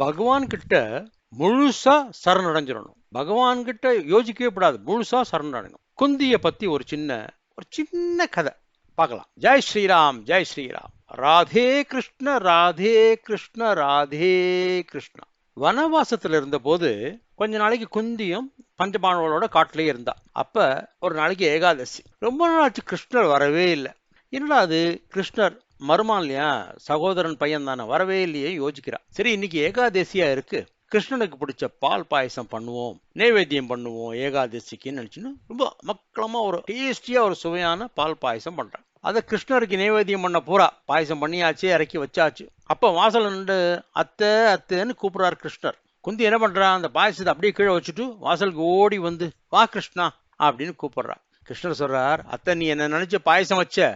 பகவான் கிட்ட முழுசா சரணடைஞ்சிடணும். பகவான் கிட்ட யோசிக்கவே கூடாது, முழுசா சரணடையணும். குந்திய பத்தி ஒரு சின்ன கதை பார்க்கலாம். ஜெய் ஸ்ரீராம், ஜெய் ஸ்ரீராம். ராதே கிருஷ்ண, ராதே கிருஷ்ண, ராதே கிருஷ்ணா. வனவாசத்துல இருந்த போது கொஞ்ச நாளைக்கு குந்தியும் பஞ்சபாண்டவர்களோட காட்டிலேயே இருந்தா. அப்ப ஒரு நாளைக்கு ஏகாதசி. ரொம்ப நாளாச்சு கிருஷ்ணர் வரவே இல்லை. என்னடா அது, கிருஷ்ணர் மருமான் இல்லையா, சகோதரன் பையன் தானே, வரவே இல்லையே யோசிக்கிறா. சரி, இன்னைக்கு ஏகாதசியா இருக்கு, கிருஷ்ணனுக்கு பிடிச்ச பால் பாயசம் பண்ணுவோம், நைவேத்தியம் பண்ணுவோம் ஏகாதசிக்குன்னு நினைச்சுன்னு ரொம்ப மக்களமா ஒரு டேஸ்டியா ஒரு சுவையான பால் பாயசம் பண்றேன். அதை கிருஷ்ணருக்கு நைவேத்தியம் பண்ண பூரா பாயசம் பண்ணியாச்சு, இறக்கி வச்சாச்சு. அப்ப வாசல் நின்று அத்தை அத்தைன்னு கூப்பிடுறாரு கிருஷ்ணர். குந்தி என்ன பண்றா, அந்த பாயசத்தை அப்படியே கீழே வச்சுட்டு வாசலுக்கு ஓடி வந்து வா கிருஷ்ணா அப்படின்னு கூப்பிடுறா. கிருஷ்ணர் சொல்றார், அத்தை நீ என்ன நினைச்சு பாயசம் வச்ச,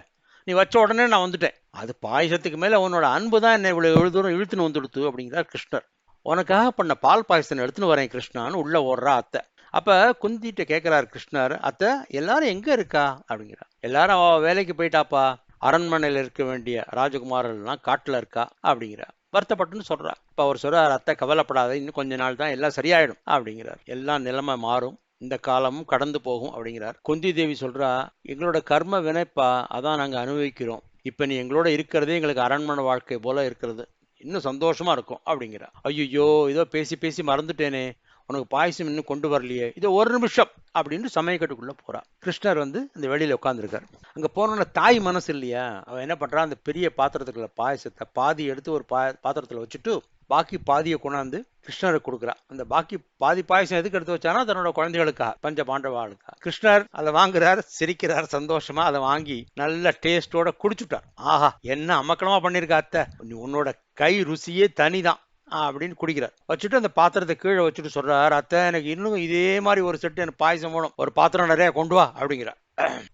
நீ வச்ச உடனே நான் வந்துட்டேன். அது பாயசத்துக்கு மேல உன்னோட அன்பு தான் என்ன இவ்வளவு எவ்வளவு தூரம் இழுத்துன்னு வந்துடுத்து அப்படிங்கிறார் கிருஷ்ணர். உனக்காக பண்ண பால் பாயசத்தை எடுத்துன்னு வரேன் கிருஷ்ணான்னு உள்ள ஓடுறா அத்தை. அப்ப குந்திட்ட கேட்கிறார் கிருஷ்ணர், அத்தை எல்லாரும் எங்க இருக்கா அப்படிங்கிறா. எல்லாரும் அவ வேலைக்கு போயிட்டாப்பா, அரண்மனையில இருக்க வேண்டிய ராஜகுமாரர்கள்லாம் காட்டுல இருக்கா அப்படிங்கிறா. வருத்தப்பட்டுன்னு சொல்றா. இப்ப அவர் சொல்றார், அத்தை கவலைப்படாத, இன்னும் கொஞ்ச நாள் தான் எல்லாம் சரியாயிடும் அப்படிங்கிறார். எல்லாம் நிலைமை மாறும், இந்த காலமும் கடந்து போகும் அப்படிங்கிறார். குந்தி தேவி சொல்றா, எங்களோட கர்ம வினைப்பா, அதான் நாங்க அனுபவிக்கிறோம். இப்ப நீ எங்களோட இருக்கிறதே எங்களுக்கு அரண்மனை வாழ்க்கை போல இருக்கிறது, இன்னும் சந்தோஷமா இருக்கும் அப்படிங்கிறா. ஐயோ, இதோ பேசி பேசி மறந்துட்டேனே, உனக்கு பாயசம் இன்னும் கொண்டு வரலையே, இதோ ஒரு நிமிஷம் அப்படின்னு சமயக்கட்டுக்குள்ள போறா. கிருஷ்ணர் வந்து இந்த வெளியில உட்காந்துருக்காரு. அங்க போனோன்னா தாய் மனசு இல்லையா, அவன் என்ன பண்றான், அந்த பெரிய பாத்திரத்துக்குள்ள பாயசத்தை பாதி எடுத்து ஒரு பாத்திரத்துல வச்சுட்டு பாக்கி பாதியை கொண்டாந்து கிருஷ்ணருக்கு கொடுக்குறா. அந்த பாக்கி பாதி பாயசம் எதுக்கு எடுத்து வச்சானா, தன்னோட குழந்தைகளுக்கா, பஞ்ச பாண்டவாளுக்கா. கிருஷ்ணர் அதை வாங்குறார், சிரிக்கிறார் சந்தோஷமா. அதை வாங்கி நல்ல டேஸ்டோட குடிச்சுட்டார். ஆஹா, என்ன அமக்கலமா பண்ணிருக்கா அத்தை, உன்னோட கை ருசியே தனிதான் அப்படின்னு குடிக்கிறார். வச்சுட்டு அந்த பாத்திரத்தை கீழே வச்சுட்டு சொல்றார், அத்தை எனக்கு இன்னும் இதே மாதிரி ஒரு செட்டு எனக்கு பாயசம் வேணும், ஒரு பாத்திரம் நிறைய கொண்டு வா அப்படிங்கிறார்.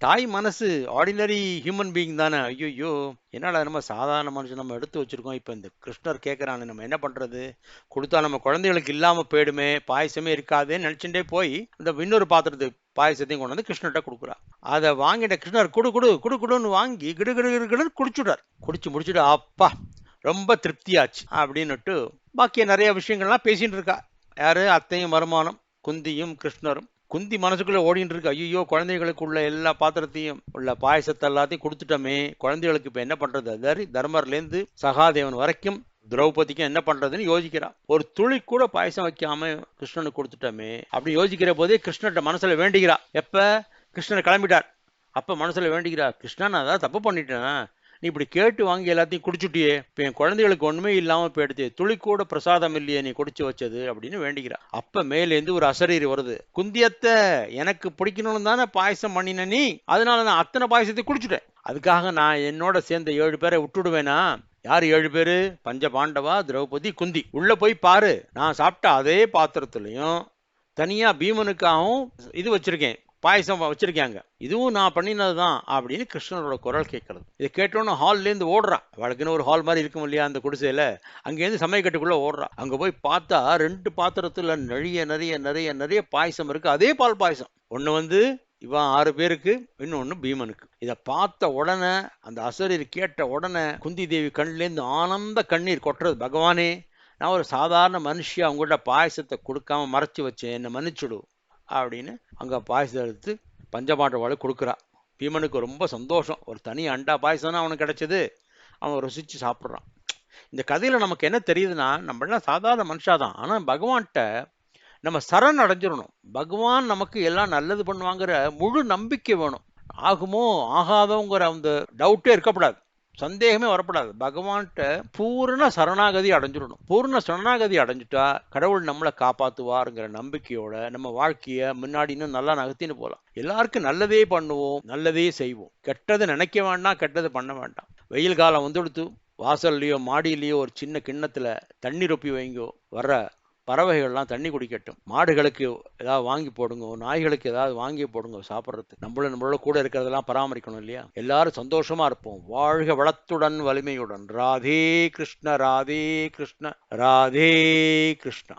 தாய் மனசு ஆர்டினரி ஹியூமன் பீயிங் தானே. ஐயோ, என்னடா நம்ம சாதாரண மனுஷன் நம்ம எடுத்து வச்சிருக்கோம், இப்ப இந்த கிருஷ்ணர் கேட்கறான்னு நம்ம என்ன பண்றது, கொடுத்தா நம்ம குழந்தைகளுக்கு இல்லாம போயிடுமே, பாயசமே இருக்காதேன்னு நினைச்சுட்டே போய் அந்த இன்னொரு பாத்திரத்து பாயசத்தையும் கொண்டு வந்து கிருஷ்ணர்கிட்ட கொடுக்குறா. அதை வாங்கிட்ட கிருஷ்ணர் குடு குடு குடு குடுன்னு வாங்கி கிடு கிடு கிடுன்னு குடிச்சுட்டார். குடிச்சு முடிச்சுட்டு அப்பா ரொம்ப திருப்தியாச்சு அப்படின்னுட்டு பாக்கிய நிறைய விஷயங்கள்லாம் பேசிட்டு இருக்கா. யாரு, அத்தையும் வருமானம், குந்தியும் கிருஷ்ணரும். குந்தி மனசுக்குள்ள ஓடிட்டு இருக்கு, ஐயோ குழந்தைகளுக்கு உள்ள எல்லா பாத்திரத்தையும் உள்ள பாயசத்தை எல்லாத்தையும் கொடுத்துட்டோமே, குழந்தைகளுக்கு இப்ப என்ன பண்றது, அதாவது தர்மர்லேருந்து சகாதேவன் வரைக்கும் திரௌபதிக்கும் என்ன பண்றதுன்னு யோசிக்கிறா. ஒரு துளி கூட பாயசம் வைக்காம கிருஷ்ணனுக்கு கொடுத்துட்டோமே அப்படி யோசிக்கிற போதே கிருஷ்ணர்கிட்ட மனசுல வேண்டிக்கிறா. எப்ப கிருஷ்ணர் கிளம்பிட்டார் அப்ப மனசுல வேண்டிக்கிறா, கிருஷ்ணா நான் அதான் தப்பு பண்ணிட்டேன், நீ இப்படி கேட்டு வாங்கி எல்லாத்தையும் குடிச்சுட்டியே, இப்ப என் குழந்தைகளுக்கு ஒண்ணுமே இல்லாம போயிடுது, துளி கூட பிரசாதம் இல்லையே நீ குடிச்சு வச்சது அப்படின்னு வேண்டிக்கிறா. அப்ப மேலேருந்து ஒரு அசரீரி வருது, குந்தியத்தை எனக்கு பிடிக்கணும்னு தானே பாயசம் பண்ணின நீ, அதனால நான் அத்தனை பாயசத்தை குடிச்சுட்டேன், அதுக்காக நான் என்னோட சேர்ந்த 7 பேரை விட்டுடுவேனா? யாரு 7 பேரு? பஞ்ச பாண்டவா, திரௌபதி, குந்தி. உள்ள போய் பாரு, நான் சாப்பிட்ட அதே பாத்திரத்திலையும் தனியா பீமனுக்காகவும் இது வச்சிருக்கேன், பாயசம் வச்சிருக்காங்க, இதுவும் நான் பண்ணினதுதான் அப்படின்னு கிருஷ்ணனோட குரல் கேட்கறது. இதை கேட்டோன்னு ஹால்ல இருந்து ஓடுறா. அவளுக்குன்னு ஒரு ஹால் மாதிரி இருக்கும் இல்லையா அந்த குடிசையில, அங்கேருந்து சமயக்கட்டுக்குள்ள ஓடுறா. அங்க போய் பார்த்தா 2 பாத்திரத்துல நிறைய நிறைய நிறைய நிறைய பாயசம் இருக்கு, அதே பால் பாயசம். ஒண்ணு வந்து இவன் 6 பேருக்கு, இன்னொன்னு பீமனுக்கு. இதை பார்த்த உடனே, அந்த அசரீர் கேட்ட உடனே குந்தி தேவி கண்ணிலேருந்து ஆனந்த கண்ணீர் கொட்டுறது. பகவானே, நான் ஒரு சாதாரண மனுஷியா அவங்கள்ட்ட பாயசத்தை கொடுக்காம மறைச்சு வச்சேன், என்னை மன்னிச்சுடு அப்படின்னு அங்க பாயசத்தை எடுத்து பஞ்சபாண்டவாளுக்கு கொடுக்குறா. பீமனுக்கு ரொம்ப சந்தோஷம், ஒரு தனி அண்டா பாயசம்னா அவனுக்கு கிடைச்சது, அவன் ருசிச்சு சாப்பிட்றான். இந்த கதையில நமக்கு என்ன தெரியுதுன்னா, நம்ம எல்லாம் சாதாரண மனுஷாதான், ஆனா பகவான்கிட்ட நம்ம சரண் அடைஞ்சிடணும். பகவான் நமக்கு எல்லாம் நல்லது பண்ணுவாங்கிற முழு நம்பிக்கை வேணும். ஆகுமோ ஆகாதோங்கிற அந்த டவுட்டே இருக்கப்படாது, சந்தேகமே வரப்படாது. பகவான்கிட்ட பூர்ண சரணாகதி அடைஞ்சிடணும். பூர்ண சரணாகதி அடைஞ்சிட்டா கடவுள் நம்மளை காப்பாத்துவாருங்கிற நம்பிக்கையோட நம்ம வாழ்க்கைய முன்னாடி இன்னும் நல்லா நகர்த்தின்னு போகலாம். எல்லாருக்கும் நல்லதே பண்ணுவோம், நல்லதே செய்வோம், கெட்டது நினைக்க வேண்டாம், கெட்டது பண்ண வேண்டாம். வெயில் காலம் வந்துடுத்து, வாசல்லையோ மாடியிலையோ ஒரு சின்ன கிண்ணத்துல தண்ணி ரொப்பி வைங்கோ, வர்ற பறவைகள்லாம் தண்ணி குடிக்கட்டும். மாடுகளுக்கு ஏதாவது வாங்கி போடுங்க, நாய்களுக்கு ஏதாவது வாங்கி போடுங்க சாப்பிட்றதுக்கு. நம்மளோட கூட இருக்கிறதெல்லாம் பராமரிக்கணும் இல்லையா? எல்லாரும் சந்தோஷமா இருப்போம். வாழ்க வளத்துடன் வலிமையுடன். ராதே கிருஷ்ண, ராதே கிருஷ்ண, ராதே கிருஷ்ணா.